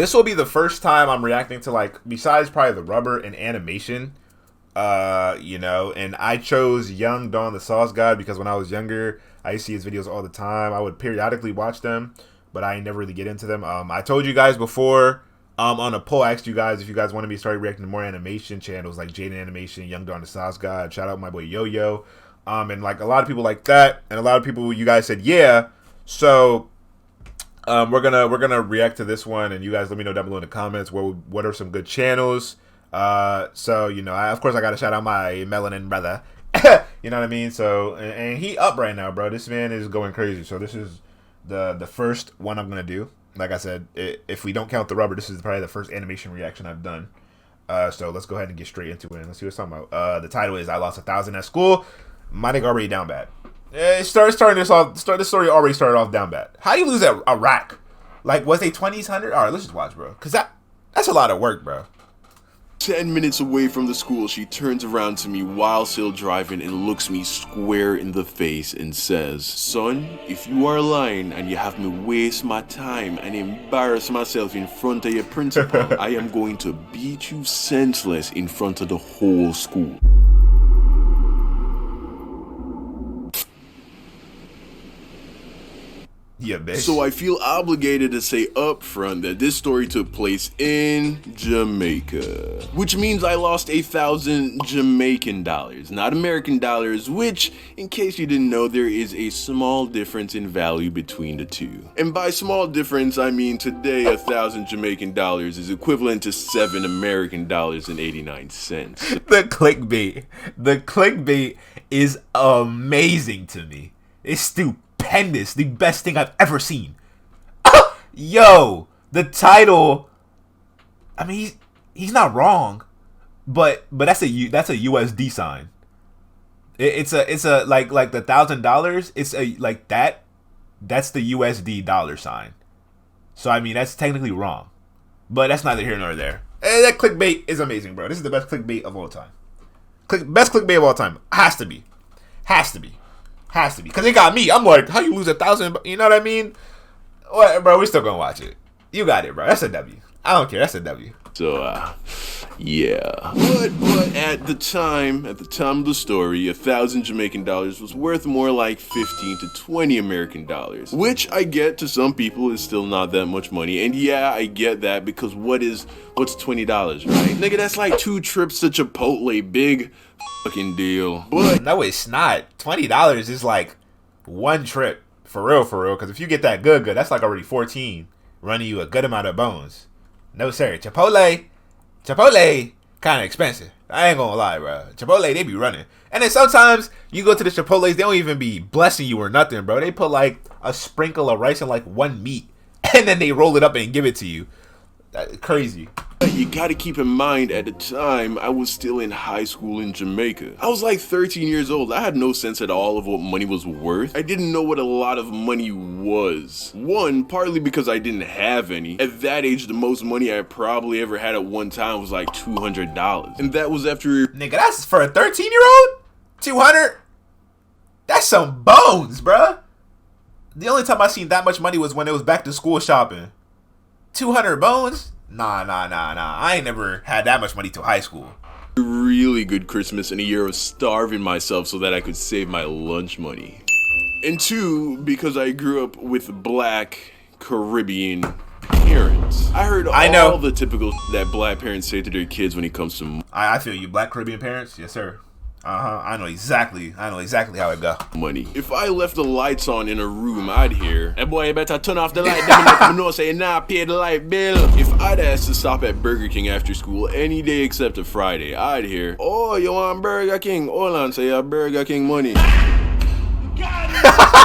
This will be the first time I'm reacting to, like, besides probably the rubber and animation. And I chose Young Don the Sauce God because when I was younger, I used to see his videos all the time. I would periodically watch them, but I never really get into them. I told you guys before, on a poll, I asked you guys if you guys wanted me to start reacting to more animation channels like Jaden Animation, Young Don the Sauce God. Shout out my boy Yo Yo. And like a lot of people like that, and a lot of people, you guys said yeah. So we're gonna react to this one, and you guys let me know down below in the comments what are some good channels. So of course I gotta shout out my melanin brother. You know what I mean? So and he up right now, bro. This man is going crazy. So this is the first one I'm gonna do. Like I said, if we don't count the rubber, this is probably the first animation reaction I've done. So let's go ahead and get straight into it. Let's see what it's talking about. The title is I Lost 1,000 at School. My nigga already down bad. This story already started off down bad. How do you lose at Iraq? Like, was they 20s, 100? All right, let's just watch, bro. Because that's a lot of work, bro. 10 minutes away from the school, she turns around to me while still driving and looks me square in the face and says, "Son, if you are lying and you have me waste my time and embarrass myself in front of your principal, I am going to beat you senseless in front of the whole school." Yeah, bitch. So I feel obligated to say up front that this story took place in Jamaica, which means I lost 1,000 Jamaican dollars, not American dollars, which, in case you didn't know, there is a small difference in value between the two. And by small difference, I mean today 1,000 Jamaican dollars is equivalent to 7 American dollars and 89 cents. The clickbait is amazing to me. It's stupendous. The best thing I've ever seen. Yo, the title. I mean, he's not wrong, but that's a USD sign. It's a like the $1,000. It's a like that. That's the USD dollar sign. So I mean, that's technically wrong, but that's neither here nor there. That clickbait is amazing, bro. This is the best clickbait of all time. Best clickbait of all time. Has to be. Because it got me. I'm like, how you lose 1,000? You know what I mean? What, bro, we still gonna watch it. You got it, bro. That's a W. I don't care. That's a W. So, yeah. But at the time of the story, 1,000 Jamaican dollars was worth more like 15 to 20 American dollars, which I get to some people is still not that much money. And yeah, I get that because what's $20, right? Nigga, that's like 2 trips to Chipotle. Big fucking deal. But no, it's not. $20 is like 1 trip. For real. Because if you get that good, that's like already 14, running you a good amount of bones. No, sir. Chipotle kind of expensive. I ain't gonna lie, bro. Chipotle, they be running. And then sometimes you go to the Chipotles, they don't even be blessing you or nothing, bro. They put like a sprinkle of rice and like 1 meat, and then they roll it up and give it to you. That's crazy. You gotta keep in mind, at the time, I was still in high school in Jamaica. I was like 13 years old. I had no sense at all of what money was worth. I didn't know what a lot of money was. One, partly because I didn't have any. At that age, the most money I probably ever had at one time was like $200. And that was after... Nigga, that's for a 13-year-old? 200? That's some bones, bruh. The only time I seen that much money was when it was back to school shopping. 200 bones? Nah. I ain't never had that much money till high school. A really good Christmas and a year of starving myself so that I could save my lunch money. And 2, because I grew up with Black Caribbean parents. I heard all the typical that Black parents say to their kids when it comes to money. I feel you. Black Caribbean parents? Yes, sir. I know exactly how it go. Money. If I left the lights on in a room, I'd hear, "Hey boy, you better turn off the light. Them know say nah, pay the light bill." If I'd asked to stop at Burger King after school any day except a Friday, I'd hear, "Oh, you want Burger King? Hold on, say you have Burger King money."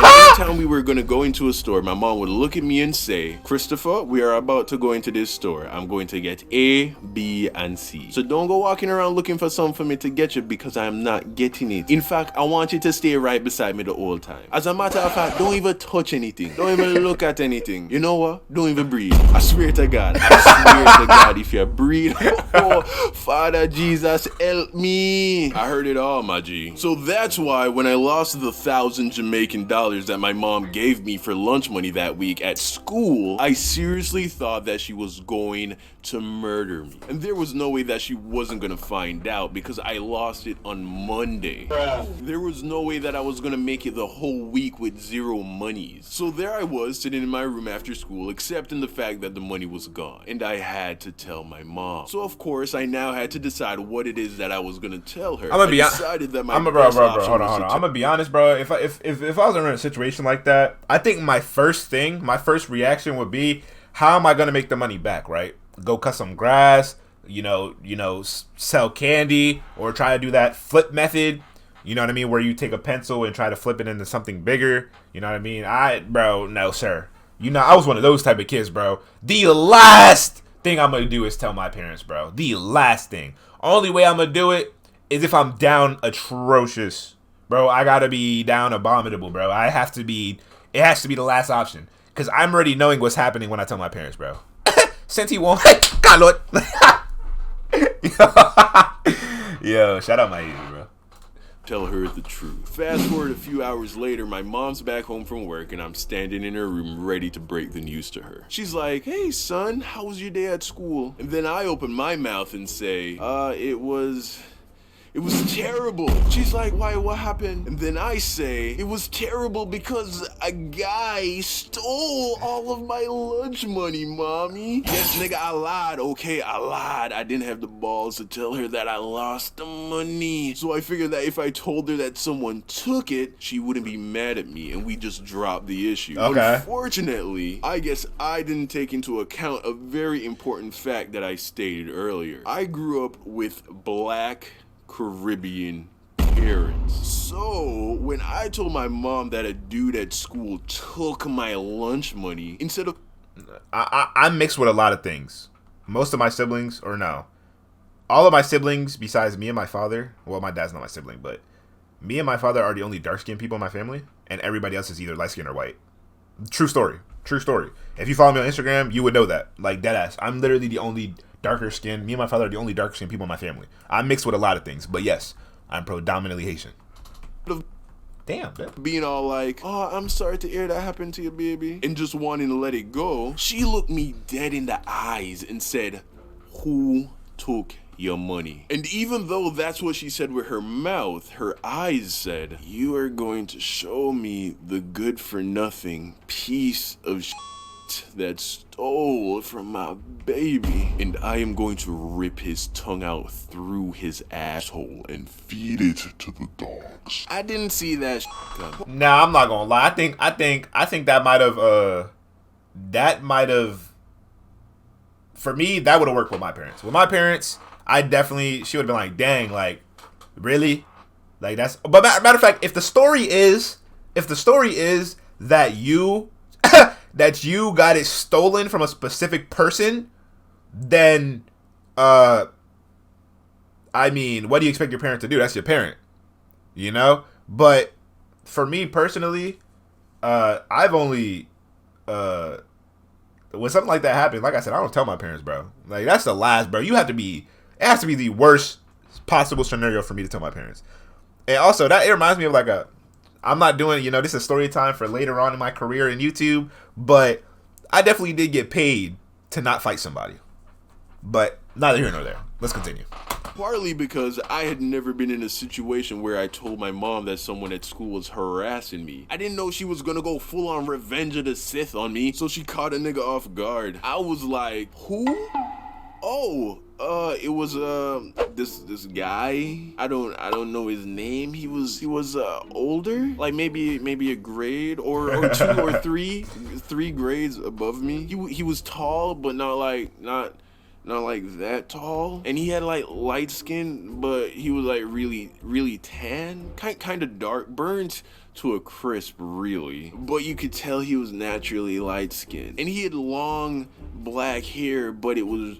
Every time we were gonna go into a store, my mom would look at me and say, "Christopher, we are about to go into this store. I'm going to get A, B, and C. So don't go walking around looking for something for me to get you because I'm not getting it. In fact, I want you to stay right beside me the whole time. As a matter of fact, don't even touch anything. Don't even look at anything. You know what? Don't even breathe. I swear to God. If you breathe, oh, Father Jesus, help me." I heard it all, my G. So that's why when I lost the 1,000 Jamaican Jamaican dollars that my mom gave me for lunch money that week at school, I seriously thought that she was going to murder me. And there was no way that she wasn't gonna find out because I lost it on Monday. There was no way that I was gonna make it the whole week with zero monies. So there I was sitting in my room after school, accepting the fact that the money was gone. And I had to tell my mom. So of course, I now had to decide what it is that I was gonna tell her. I'm gonna be honest, bro. If I was in a situation like that, I think my first reaction would be, how am I gonna make the money back, right? Go cut some grass, sell candy, or try to do that flip method, you know what I mean, where you take a pencil and try to flip it into something bigger, you know what I mean? No, sir. I was one of those type of kids, bro. The last thing I'm gonna do is tell my parents, bro. The last thing. Only way I'm gonna do it is if I'm down atrocious, bro. I gotta be down abominable, bro. It has to be the last option, because I'm already knowing what's happening when I tell my parents, bro. Since he won't, God Lord. Yo, shout out my easy, bro. Tell her the truth. Fast forward a few hours later, my mom's back home from work and I'm standing in her room ready to break the news to her. She's like, "Hey son, how was your day at school?" And then I open my mouth and say, It was terrible. She's like, "Why, what happened?" And then I say, "It was terrible because a guy stole all of my lunch money, mommy." Yes, nigga, I lied. Okay, I lied. I didn't have the balls to tell her that I lost the money. So I figured that if I told her that someone took it, she wouldn't be mad at me and we just dropped the issue. Okay. Unfortunately, I guess I didn't take into account a very important fact that I stated earlier. I grew up with black Caribbean parents. So when I told my mom that a dude at school took my lunch money, instead of I'm mixed with a lot of things. Most of my siblings, or no, all of my siblings besides me and my father, well, my dad's not my sibling, but me and my father are the only dark-skinned people in my family, and everybody else is either light-skinned or white. True story. If you follow me on Instagram, you would know that. Like, deadass. I'm literally the only darker skin. Me and my father are the only darker skinned people in my family. I'm mixed with a lot of things, but yes, I'm predominantly Haitian. Damn, man. Being all like, "Oh, I'm sorry to hear that happened to your baby," and just wanting to let it go, she looked me dead in the eyes and said, "Who took your money?" And even though that's what she said with her mouth, her eyes said, "You are going to show me the good for nothing piece of shit that stole from my baby, and I am going to rip his tongue out through his asshole and feed it to the dogs." I didn't see that coming. Nah, I'm not gonna lie. I think that might have for me, that would have worked with my parents. With my parents, she would have been like, "Dang, like, really?" Like, that's, but matter of fact, if the story is that you that you got it stolen from a specific person, then, I mean, what do you expect your parent to do? That's your parent, you know? But for me personally, I've only, when something like that happens, like I said, I don't tell my parents, bro. Like, that's the last, bro. It has to be the worst possible scenario for me to tell my parents. And also, it reminds me of like I'm not doing, this is story time for later on in my career in YouTube, but I definitely did get paid to not fight somebody. But neither here nor there. Let's continue. Partly because I had never been in a situation where I told my mom that someone at school was harassing me. I didn't know she was gonna go full on Revenge of the Sith on me, so she caught a nigga off guard. I was like, "Who?" "Oh, it was this guy. I don't know his name. He was older, like maybe a grade or two or three grades above me. He was tall, but not like that tall, and he had like light skin, but he was like really tan, kind of dark, burnt to a crisp, really, but you could tell he was naturally light skinned, and he had long had black hair, but it was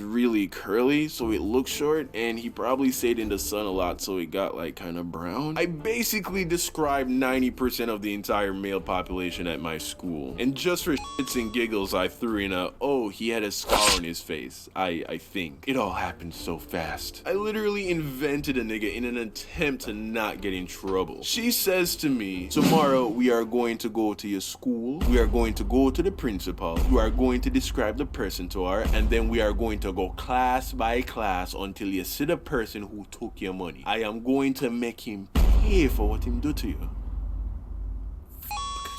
really curly, so it looked short, and he probably stayed in the sun a lot, so it got like kind of brown. I basically described 90% of the entire male population at my school. And just for shits and giggles, I threw in a, oh, he had a scar on his face. I think. It all happened so fast. I literally invented a nigga in an attempt to not get in trouble. She says to me, tomorrow we are going to go to your school, we are going to go to the principal, you are going to describe the person to her, and then we are going to go class by class until you see the person who took your money. I am going to make him pay for what him do to you.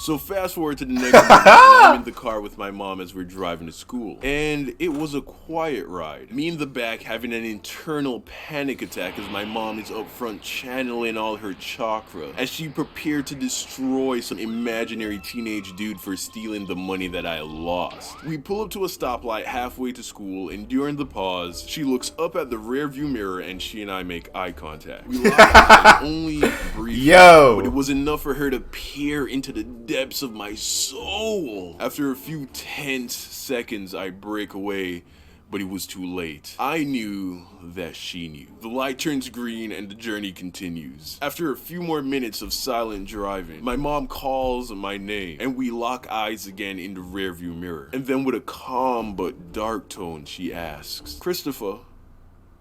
So fast forward to the next day, and I'm in the car with my mom as we're driving to school. And it was a quiet ride. Me in the back having an internal panic attack as my mom is up front channeling all her chakra as she prepared to destroy some imaginary teenage dude for stealing the money that I lost. We pull up to a stoplight halfway to school, and during the pause, she looks up at the rear view mirror and she and I make eye contact. We lock eyes only briefly, but it was enough for her to peer into the depths of my soul. After a few tense seconds, I break away, but it was too late. I knew that she knew. The light turns green and the journey continues. After a few more minutes of silent driving, my mom calls my name and we lock eyes again in the rearview mirror. And then with a calm but dark tone, she asks, Christopher,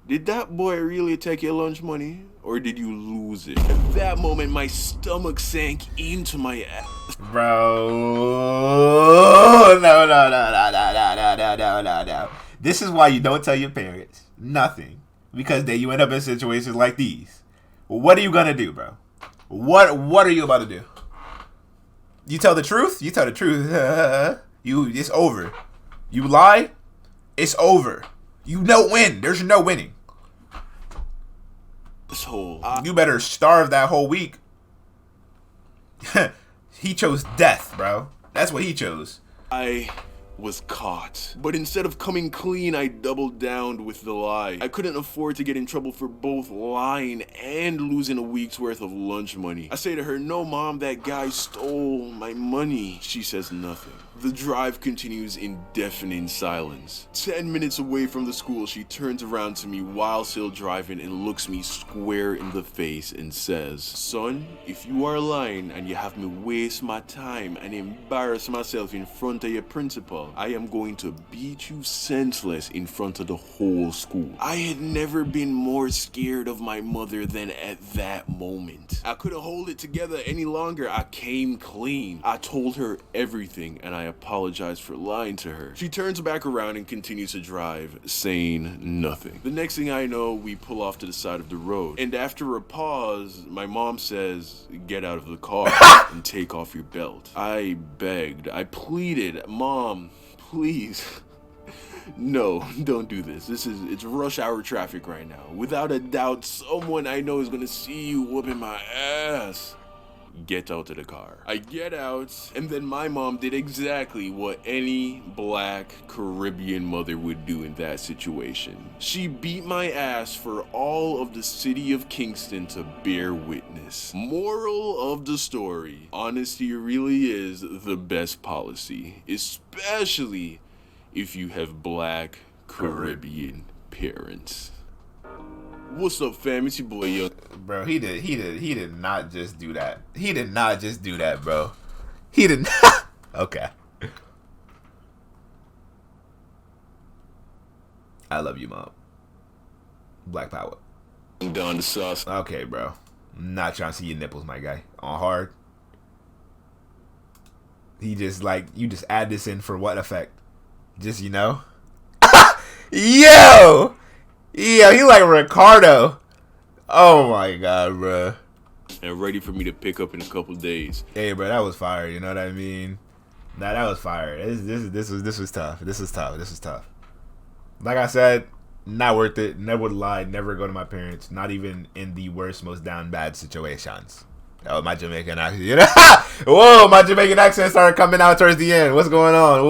did that boy really take your lunch money, or did you lose it? At that moment, my stomach sank into my ass. Bro, no. This is why you don't tell your parents nothing, because then you end up in situations like these. What are you gonna do, bro? What are you about to do? You tell the truth? You tell the truth. It's over. You lie? It's over. You don't win. There's no winning. You better starve that whole week. He chose death, bro. That's what he chose. I was caught. But instead of coming clean, I doubled down with the lie. I couldn't afford to get in trouble for both lying and losing a week's worth of lunch money. I say to her, no, Mom, that guy stole my money. She says nothing. The drive continues in deafening silence. 10 minutes away from the school, she turns around to me while still driving and looks me square in the face and says, son, if you are lying and you have me waste my time and embarrass myself in front of your principal, I am going to beat you senseless in front of the whole school. I had never been more scared of my mother than at that moment. I couldn't hold it together any longer. I came clean. I told her everything and I apologized for lying to her. She turns back around and continues to drive, saying nothing. The next thing I know, we pull off to the side of the road. And after a pause, my mom says, get out of the car and take off your belt. I begged. I pleaded, Mom, please. No, don't do this. It's rush hour traffic right now. Without a doubt, someone I know is gonna see you whooping my ass. Get out of the car. I get out, and then my mom did exactly what any black Caribbean mother would do in that situation. She beat my ass for all of the city of Kingston to bear witness. Moral of the story, honesty really is the best policy, especially if you have black Caribbean parents. What's up, fam? It's your boy Young. Bro, he did not just do that. He did not just do that, bro. He did not. Okay. I love you, Mom. Black power. Down the sauce. Okay, bro. I'm not trying to see your nipples, my guy. On hard. He just you just add this in for what effect? Just, Yo! Yeah, he like Ricardo. Oh my god, bro. And ready for me to pick up in a couple days. Hey, bro, that was fire. You know what I mean? Nah, that was fire. This was tough. This was tough. Like I said, not worth it. Never would lie. Never go to my parents. Not even in the worst, most down bad situations. Oh, my Jamaican accent. Whoa, my Jamaican accent started coming out towards the end. What's going on? Whoa.